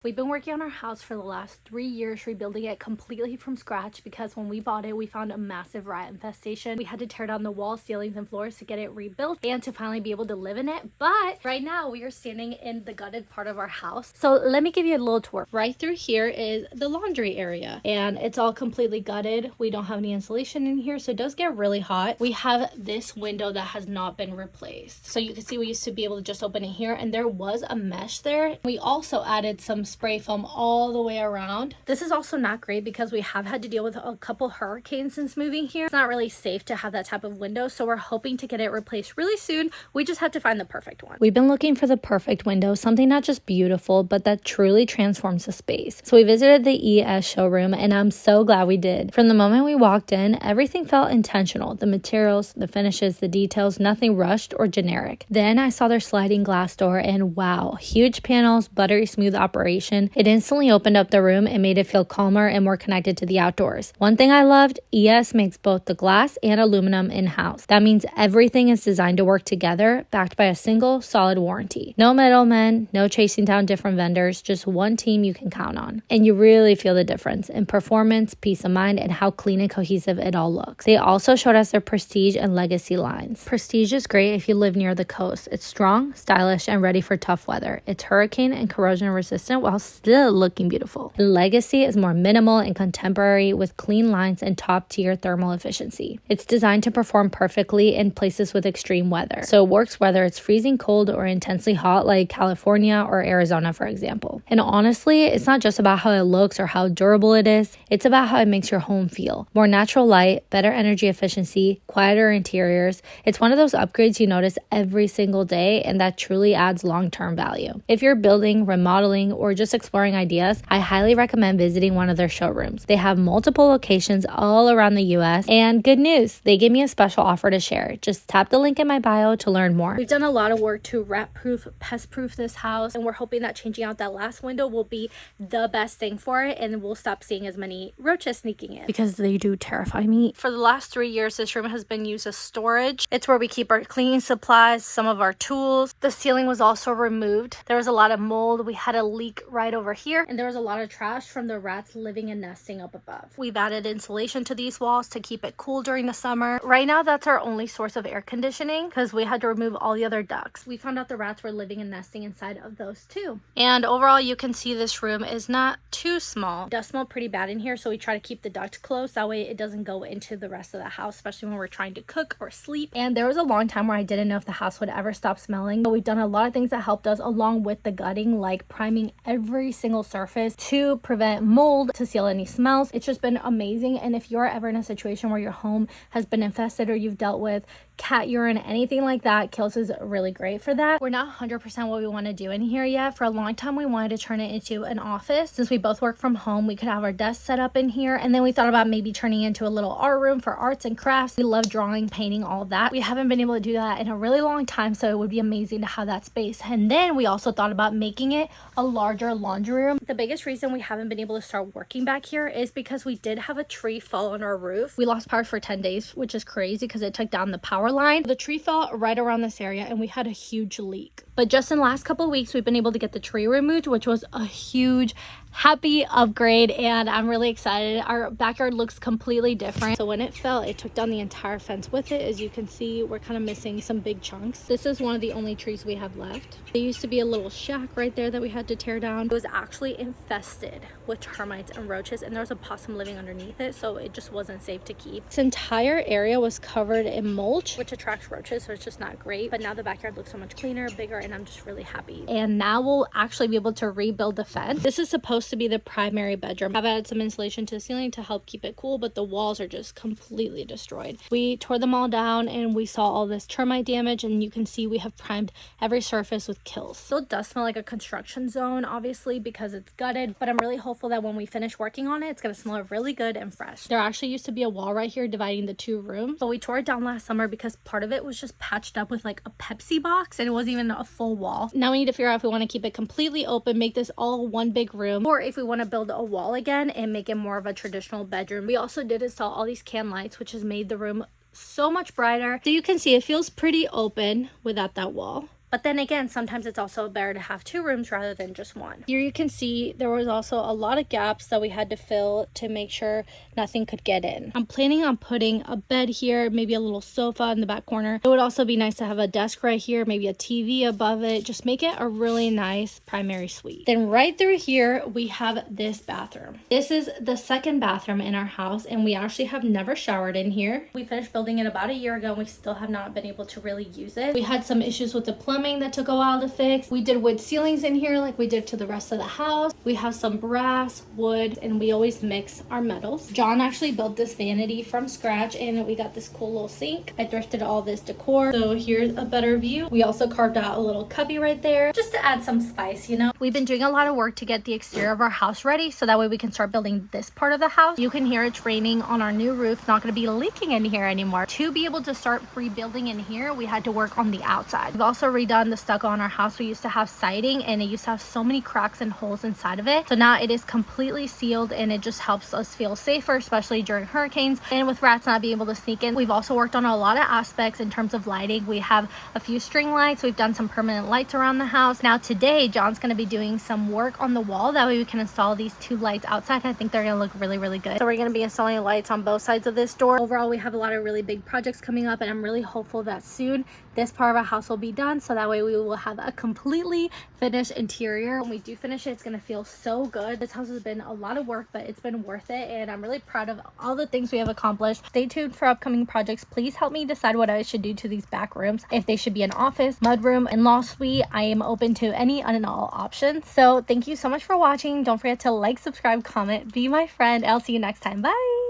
We've been working on our house for the last 3 years, rebuilding it completely from scratch because when we bought it, we found a massive rat infestation. We had to tear down the walls, ceilings, and floors to get it rebuilt and to finally be able to live in it. But right now we are standing in the gutted part of our house. So let me give you a little tour. Right through here is the laundry area and it's all completely gutted. We don't have any insulation in here, so it does get really hot. We have this window that has not been replaced. So you can see we used to be able to just open it here and there was a mesh there. We also added some spray foam all the way around. This is also not great because we have had to deal with a couple hurricanes since moving here. It's not really safe to have that type of window, so we're hoping to get it replaced really soon. We just have to find the perfect one. We've been looking for the perfect window, something not just beautiful, but that truly transforms the space. So we visited the ES showroom and I'm so glad we did. From the moment we walked in, everything felt intentional. The materials, the finishes, the details, nothing rushed or generic. Then I saw their sliding glass door and wow, huge panels, buttery smooth operation. It instantly opened up the room and made it feel calmer and more connected to the outdoors. One thing I loved, ES makes both the glass and aluminum in-house. That means everything is designed to work together, backed by a single solid warranty. No middlemen, no chasing down different vendors, just one team you can count on. And you really feel the difference in performance, peace of mind, and how clean and cohesive it all looks. They also showed us their Prestige and Legacy lines. Prestige is great if you live near the coast. It's strong, stylish, and ready for tough weather. It's hurricane and corrosion resistant while still looking beautiful. Legacy is more minimal and contemporary with clean lines and top-tier thermal efficiency. It's designed to perform perfectly in places with extreme weather. So it works whether it's freezing cold or intensely hot like California or Arizona, for example. And honestly, it's not just about how it looks or how durable it is. It's about how it makes your home feel. More natural light, better energy efficiency, quieter interiors. It's one of those upgrades you notice every single day and that truly adds long-term value. If you're building, remodeling, or just exploring ideas, I highly recommend visiting one of their showrooms. They have multiple locations all around the US, and good news, they gave me a special offer to share. Just tap the link in my bio to learn more. We've done a lot of work to rat-proof, pest-proof this house, and we're hoping that changing out that last window will be the best thing for it, and we'll stop seeing as many roaches sneaking in because they do terrify me. For the last 3 years, this room has been used as storage. It's where we keep our cleaning supplies, some of our tools. The ceiling was also removed. There was a lot of mold. We had a leak right over here, and there was a lot of trash from the rats living and nesting up above. We've added insulation to these walls to keep it cool during the summer. Right now, that's our only source of air conditioning because we had to remove all the other ducts. We found out the rats were living and nesting inside of those too. And overall, you can see this room is not too small. It does smell pretty bad in here, so we try to keep the duct closed. That way it doesn't go into the rest of the house, especially when we're trying to cook or sleep. And there was a long time where I didn't know if the house would ever stop smelling. But we've done a lot of things that helped us along with the gutting, like priming every single surface to prevent mold, to seal any smells. It's just been amazing. And if you're ever in a situation where your home has been infested or you've dealt with cat urine, anything like that, Kills is really great for that. We're not 100% what we want to do in here yet. For a long time, we wanted to turn it into an office. Since we both work from home, we could have our desk set up in here. And then we thought about maybe turning into a little art room for arts and crafts. We love drawing, painting, all of that. We haven't been able to do that in a really long time, so it would be amazing to have that space. And then we also thought about making it a larger laundry room. The biggest reason we haven't been able to start working back here is because we did have a tree fall on our roof. We lost power for 10 days, which is crazy because it took down the power line. The tree fell right around this area and we had a huge leak. But just in the last couple of weeks, we've been able to get the tree removed, which was a huge happy upgrade, and I'm really excited. Our backyard looks completely different. So when it fell, it took down the entire fence with it. As you can see, we're kind of missing some big chunks. This is one of the only trees we have left. There used to be a little shack right there that we had to tear down. It was actually infested with termites and roaches, and there was a possum living underneath it, so it just wasn't safe to keep. This entire area was covered in mulch, which attracts roaches, so it's just not great. But now the backyard looks so much cleaner, bigger, and I'm just really happy. And now we'll actually be able to rebuild the fence. This is supposed to be the primary bedroom. I've added some insulation to the ceiling to help keep it cool, but the walls are just completely destroyed. We tore them all down and we saw all this termite damage, and you can see we have primed every surface with Kills. Still does smell like a construction zone, obviously, because it's gutted, but I'm really hopeful that when we finish working on it, it's going to smell really good and fresh. There actually used to be a wall right here dividing the two rooms, but we tore it down last summer because part of it was just patched up with like a Pepsi box and it wasn't even a full wall. Now we need to figure out if we want to keep it completely open, make this all one big room, or if we want to build a wall again and make it more of a traditional bedroom. We also did install all these can lights, which has made the room so much brighter. So you can see it feels pretty open without that wall. But then again, sometimes it's also better to have 2 rooms rather than just one. Here you can see there was also a lot of gaps that we had to fill to make sure nothing could get in. I'm planning on putting a bed here, maybe a little sofa in the back corner. It would also be nice to have a desk right here, maybe a TV above it. Just make it a really nice primary suite. Then right through here, we have this bathroom. This is the second bathroom in our house, and we actually have never showered in here. We finished building it about a year ago, and we still have not been able to really use it. We had some issues with the plumbing that took a while to fix. We did wood ceilings in here like we did to the rest of the house. We have some brass, wood, and we always mix our metals. John actually built this vanity from scratch, and we got this cool little sink. I thrifted all this decor, so here's a better view. We also carved out a little cubby right there just to add some spice, you know. We've been doing a lot of work to get the exterior of our house ready so that way we can start building this part of the house. You can hear it's raining on our new roof. Not going to be leaking in here anymore. To be able to start rebuilding in here, we had to work on the outside. We've also redone the stucco on our house. We used to have siding, and it used to have so many cracks and holes inside of it. So now it is completely sealed, and it just helps us feel safer, especially during hurricanes and with rats not being able to sneak in. We've also worked on a lot of aspects in terms of lighting. We have a few string lights. We've done some permanent lights around the house. Now today, John's going to be doing some work on the wall. That way we can install these 2 lights outside. I think they're going to look really, really good. So we're going to be installing lights on both sides of this door. Overall, we have a lot of really big projects coming up, and I'm really hopeful that soon this part of our house will be done, so that way we will have a completely finished interior. When we do finish it, it's going to feel so good. This house has been a lot of work, but it's been worth it, and I'm really proud of all the things we have accomplished. Stay tuned for upcoming projects. Please help me decide what I should do to these back rooms. If they should be an office, mudroom, in-law suite, I am open to any and all options. So thank you so much for watching. Don't forget to like, subscribe, comment, be my friend. I'll see you next time. Bye.